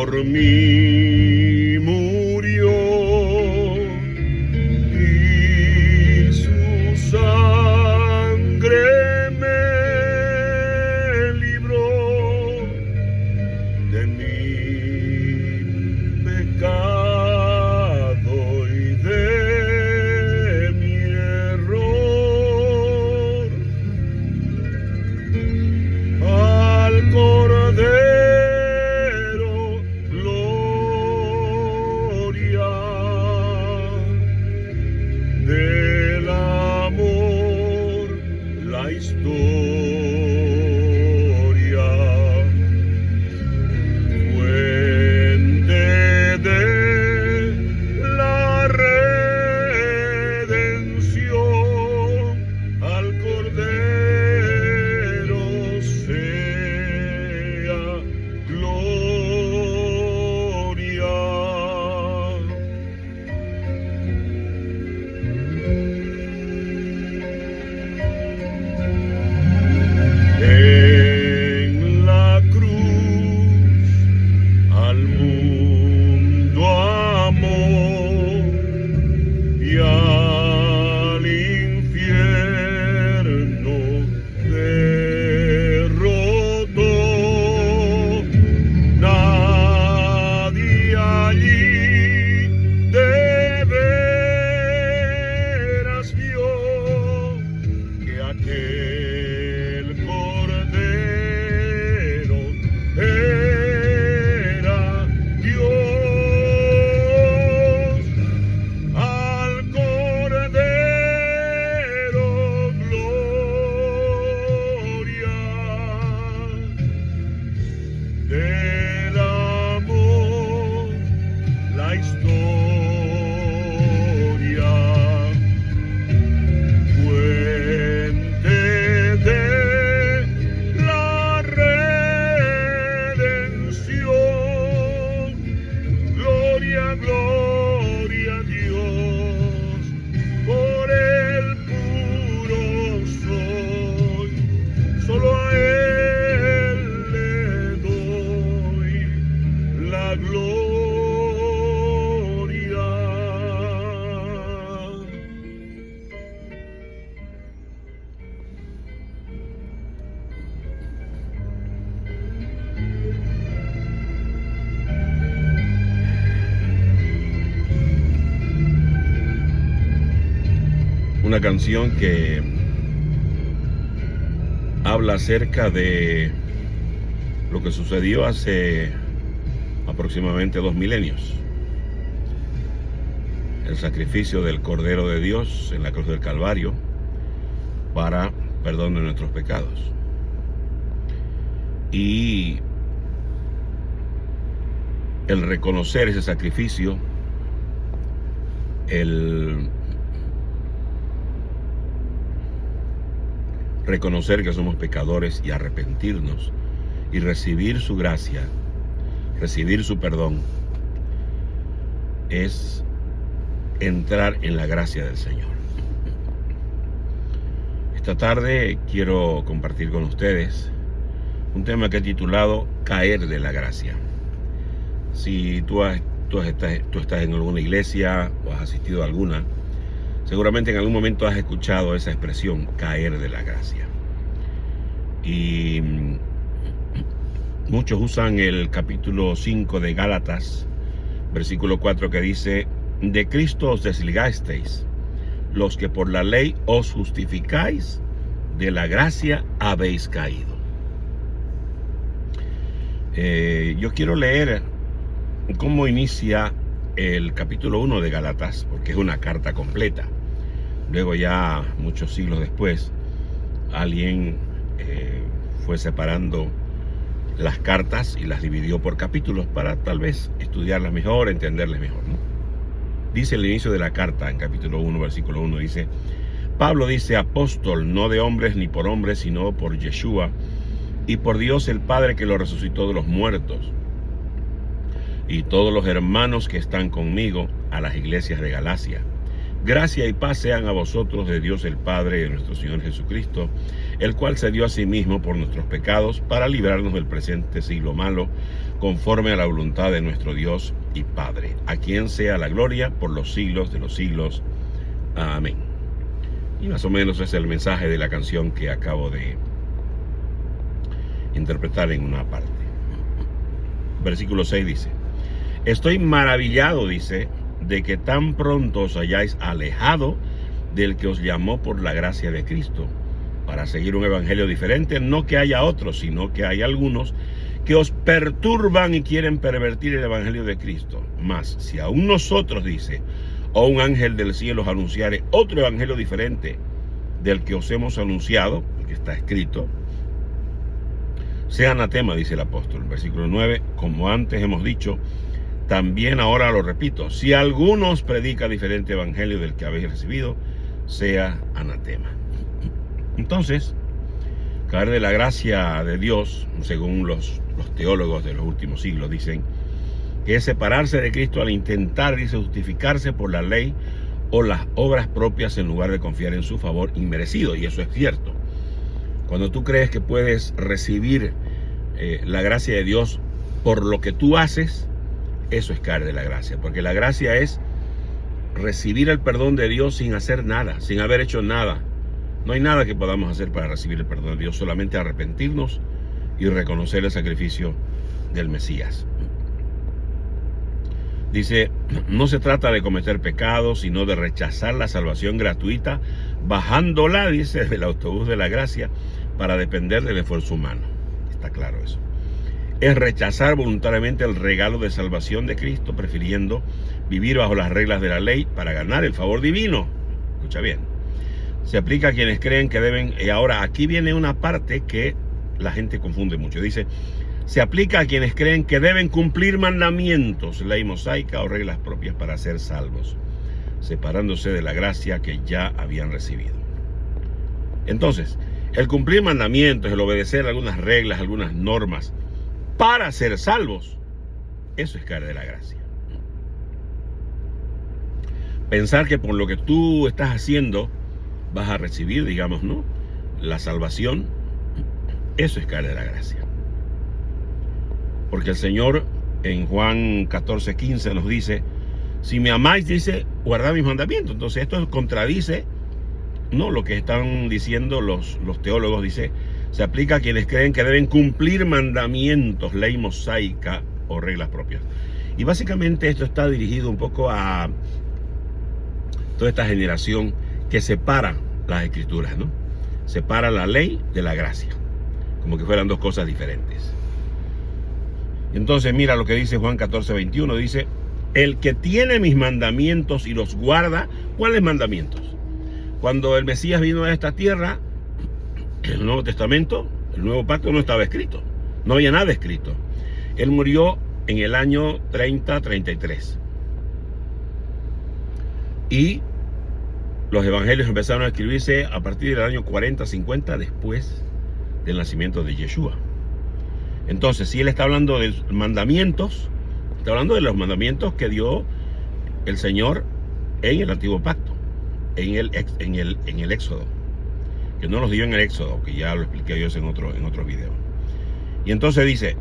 por mí murió y su sangre me libró de mi pecado y de mi error. Al Cordero gloria, del amor la historia, fuente de la redención. Al Cordero sea gloria. En la cruz al mundo amó y al infierno derrotó. Nadie allí de veras vio que aquel Cordero era Dios. Al Cordero gloria, del amor la historia, fuente de la redención. Gloria, gloria a Dios, por el puro soy, solo a Él le doy la gloria. Una canción que habla acerca de lo que sucedió hace aproximadamente 2 milenios. El sacrificio del Cordero de Dios en la cruz del Calvario para perdón de nuestros pecados. Y el reconocer ese sacrificio, el reconocer que somos pecadores y arrepentirnos y recibir su gracia, recibir su perdón, es entrar en la gracia del Señor. Esta tarde quiero compartir con ustedes un tema que he titulado Caer de la gracia. Si tú estás en alguna iglesia o has asistido a alguna, seguramente en algún momento has escuchado esa expresión, caer de la gracia. Y muchos usan el capítulo 5 de Gálatas, versículo 4, que dice: de Cristo os desligasteis, los que por la ley os justificáis, de la gracia habéis caído. Yo quiero leer cómo inicia el capítulo 1 de Gálatas, porque es una carta completa. Luego, ya muchos siglos después, alguien fue separando las cartas y las dividió por capítulos para tal vez estudiarlas mejor, entenderlas mejor, ¿no? Dice el inicio de la carta, en capítulo 1, versículo 1, dice: Pablo dice, apóstol, no de hombres ni por hombres, sino por Yeshua y por Dios el Padre que lo resucitó de los muertos, y todos los hermanos que están conmigo, a las iglesias de Galacia. Gracia y paz sean a vosotros de Dios el Padre y de nuestro Señor Jesucristo, el cual se dio a sí mismo por nuestros pecados para librarnos del presente siglo malo, conforme a la voluntad de nuestro Dios y Padre, a quien sea la gloria por los siglos de los siglos. Amén. Y más o menos es el mensaje de la canción que acabo de interpretar en una parte. Versículo 6 dice: estoy maravillado, dice, de que tan pronto os hayáis alejado del que os llamó por la gracia de Cristo, para seguir un evangelio diferente. No que haya otros, sino que hay algunos que os perturban y quieren pervertir el evangelio de Cristo. Mas si aún nosotros, dice, o un ángel del cielo os anunciare otro evangelio diferente del que os hemos anunciado, el que está escrito, sea anatema, dice el apóstol. Versículo 9, como antes hemos dicho, también ahora lo repito, si alguno os predica diferente evangelio del que habéis recibido, sea anatema. Entonces, caer de la gracia de Dios, según los teólogos de los últimos siglos, dicen que es separarse de Cristo al intentar, dice, justificarse por la ley o las obras propias en lugar de confiar en su favor inmerecido. Y eso es cierto. Cuando tú crees que puedes recibir la gracia de Dios por lo que tú haces, eso es caer de la gracia. Porque la gracia es recibir el perdón de Dios sin hacer nada, sin haber hecho nada. No hay nada que podamos hacer para recibir el perdón de Dios, solamente arrepentirnos y reconocer el sacrificio del Mesías. Dice, no se trata de cometer pecados, sino de rechazar la salvación gratuita, bajándola, dice, del autobús de la gracia para depender del esfuerzo humano. Está claro eso. Es rechazar voluntariamente el regalo de salvación de Cristo, prefiriendo vivir bajo las reglas de la ley para ganar el favor divino. Escucha bien. Se aplica a quienes creen que deben, y ahora aquí viene una parte que la gente confunde mucho. Dice, se aplica a quienes creen que deben cumplir mandamientos, ley mosaica o reglas propias para ser salvos, separándose de la gracia que ya habían recibido. Entonces, el cumplir mandamientos, el obedecer algunas reglas, algunas normas para ser salvos, eso es caer de la gracia. Pensar que por lo que tú estás haciendo vas a recibir, digamos, ¿no?, la salvación, eso es caer de la gracia. Porque el Señor en Juan 14:15 nos dice, si me amáis, dice, guardad mis mandamientos. Entonces esto contradice, no, lo que están diciendo los teólogos. Dice, se aplica a quienes creen que deben cumplir mandamientos, ley mosaica o reglas propias. Y básicamente esto está dirigido un poco a toda esta generación que separa las escrituras, ¿no? Separa la ley de la gracia, como que fueran dos cosas diferentes. Entonces mira lo que dice Juan 14:21, dice, el que tiene mis mandamientos y los guarda. ¿Cuáles mandamientos? Cuando el Mesías vino a esta tierra, el Nuevo Testamento, el Nuevo Pacto no estaba escrito, no había nada escrito. Él murió en el año 30-33. Y los evangelios empezaron a escribirse a partir del año 40-50 después del nacimiento de Yeshua. Entonces, si él está hablando de mandamientos, está hablando de los mandamientos que dio el Señor en el Antiguo Pacto, en el Éxodo, que no los dio en el Éxodo, que ya lo expliqué yo en otro video. Y entonces dice,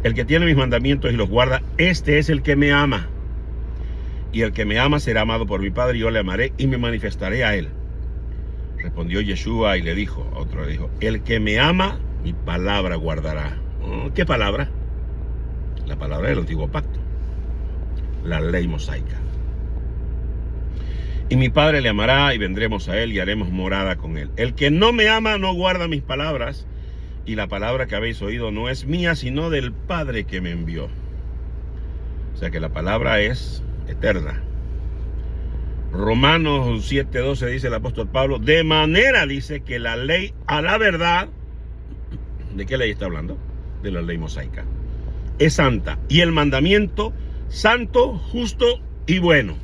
el que tiene mis mandamientos y los guarda, este es el que me ama. Y el que me ama será amado por mi Padre, y yo le amaré y me manifestaré a él. Respondió Yeshua y le dijo, otro le dijo, el que me ama, mi palabra guardará. ¿Qué palabra? La palabra del Antiguo Pacto, la ley mosaica. Y mi Padre le amará y vendremos a él y haremos morada con él. El que no me ama no guarda mis palabras, y la palabra que habéis oído no es mía, sino del Padre que me envió. O sea que la palabra es eterna. Romanos 7:12 dice el apóstol Pablo, de manera, dice, que la ley a la verdad, ¿de qué ley está hablando? De la ley mosaica, es santa, y el mandamiento santo, justo y bueno.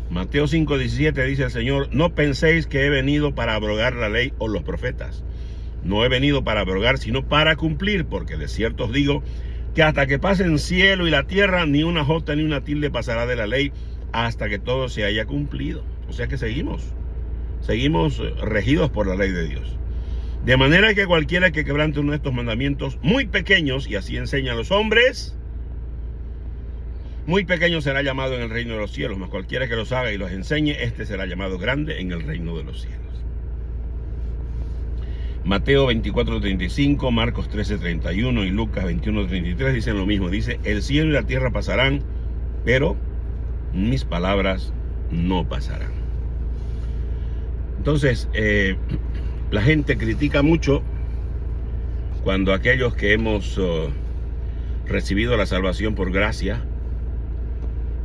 Mateo 5:17 dice el Señor, no penséis que he venido para abrogar la ley o los profetas. No he venido para abrogar, sino para cumplir, porque de cierto os digo que hasta que pasen cielo y la tierra, ni una jota ni una tilde pasará de la ley, hasta que todo se haya cumplido. O sea que seguimos regidos por la ley de Dios. De manera que cualquiera que quebrante uno de estos mandamientos muy pequeños, y así enseña a los hombres, muy pequeño será llamado en el reino de los cielos, mas cualquiera que los haga y los enseñe, este será llamado grande en el reino de los cielos. Mateo 24:35, Marcos 13:31 y Lucas 21:33 dicen lo mismo. Dice, el cielo y la tierra pasarán, pero mis palabras no pasarán. Entonces, la gente critica mucho cuando aquellos que hemos recibido la salvación por gracia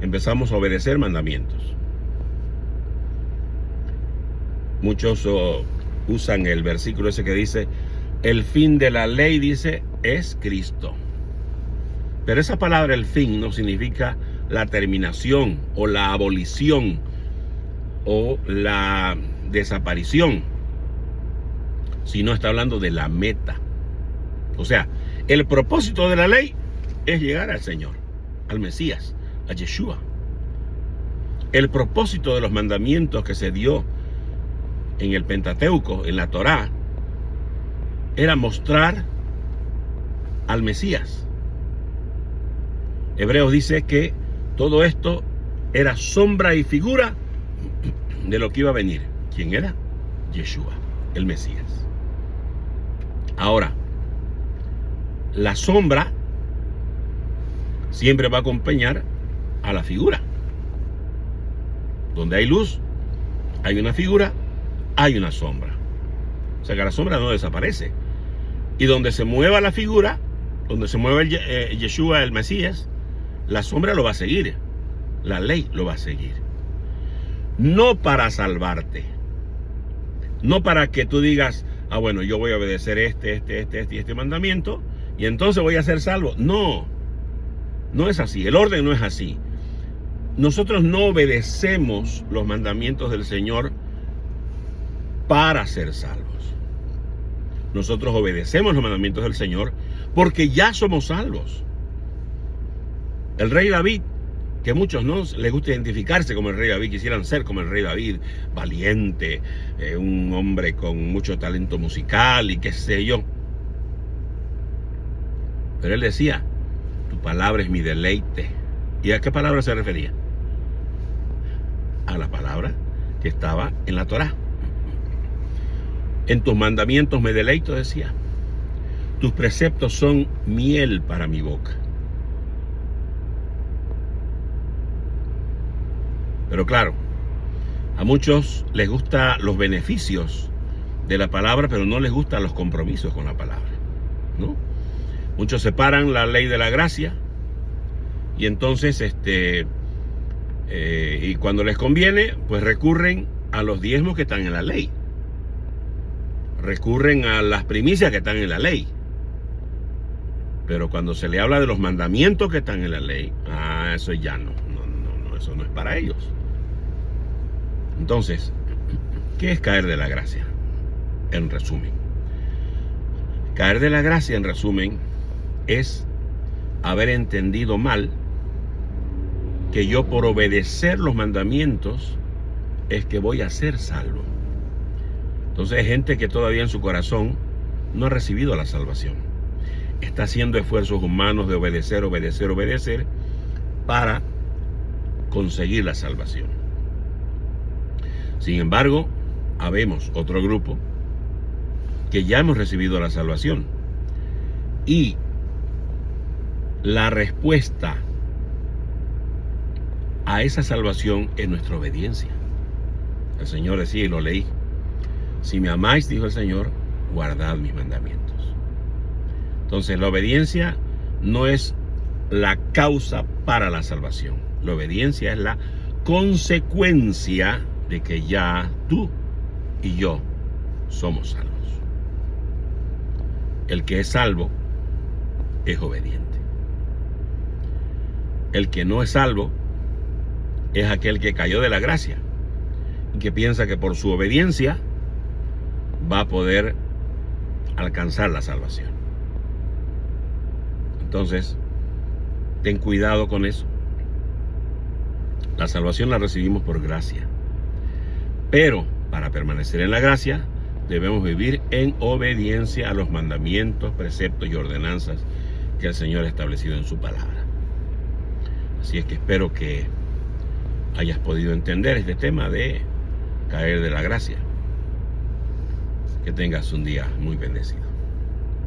empezamos a obedecer mandamientos. Muchos usan el versículo ese que dice, el fin de la ley, dice, es Cristo. Pero esa palabra, el fin, no significa la terminación o la abolición o la desaparición, sino está hablando de la meta. O sea, el propósito de la ley es llegar al Señor, al Mesías, a Yeshua. El propósito de los mandamientos que se dio en el Pentateuco, en la Torá, era mostrar al Mesías. Hebreos dice que todo esto era sombra y figura de lo que iba a venir. ¿Quién era? Yeshua, el Mesías. Ahora, la sombra siempre va a acompañar a la figura. Donde hay luz, hay una figura, hay una sombra. O sea que la sombra no desaparece. Y donde se mueva la figura, donde se mueva Yeshua, el Mesías, la sombra lo va a seguir. La ley lo va a seguir. No para salvarte. No para que tú digas, ah, bueno, yo voy a obedecer este mandamiento y entonces voy a ser salvo. No, no es así. El orden no es así. Nosotros no obedecemos los mandamientos del Señor para ser salvos. Nosotros obedecemos los mandamientos del Señor porque ya somos salvos. El rey David, que a muchos no les gusta identificarse como el rey David, quisieran ser como el rey David, valiente, un hombre con mucho talento musical y qué sé yo. Pero él decía, tu palabra es mi deleite. ¿Y a qué palabra se refería? A la palabra que estaba en la Torá. En tus mandamientos me deleito, decía. Tus preceptos son miel para mi boca. Pero claro, a muchos les gustan los beneficios de la palabra, pero no les gustan los compromisos con la palabra, ¿no? Muchos separan la ley de la gracia y entonces, y cuando les conviene, pues recurren a los diezmos que están en la ley. Recurren a las primicias que están en la ley. Pero cuando se le habla de los mandamientos que están en la ley, eso ya no, eso no es para ellos. Entonces, ¿qué es caer de la gracia? En resumen, caer de la gracia, en resumen, es haber entendido mal que yo por obedecer los mandamientos es que voy a ser salvo. Entonces hay gente que todavía en su corazón no ha recibido la salvación. Está haciendo esfuerzos humanos de obedecer para conseguir la salvación. Sin embargo, habemos otro grupo que ya hemos recibido la salvación. Y la respuesta a esa salvación es nuestra obediencia. El Señor decía, y lo leí, si me amáis, dijo el Señor, guardad mis mandamientos. Entonces la obediencia no es la causa para la salvación. La obediencia es la consecuencia de que ya tú y yo somos salvos. El que es salvo es obediente. El que no es salvo es aquel que cayó de la gracia y que piensa que por su obediencia va a poder alcanzar la salvación. Entonces, ten cuidado con eso. La salvación la recibimos por gracia. Pero para permanecer en la gracia, debemos vivir en obediencia a los mandamientos, preceptos y ordenanzas que el Señor ha establecido en su palabra. Así es que espero que hayas podido entender este tema de caer de la gracia. Que tengas un día muy bendecido.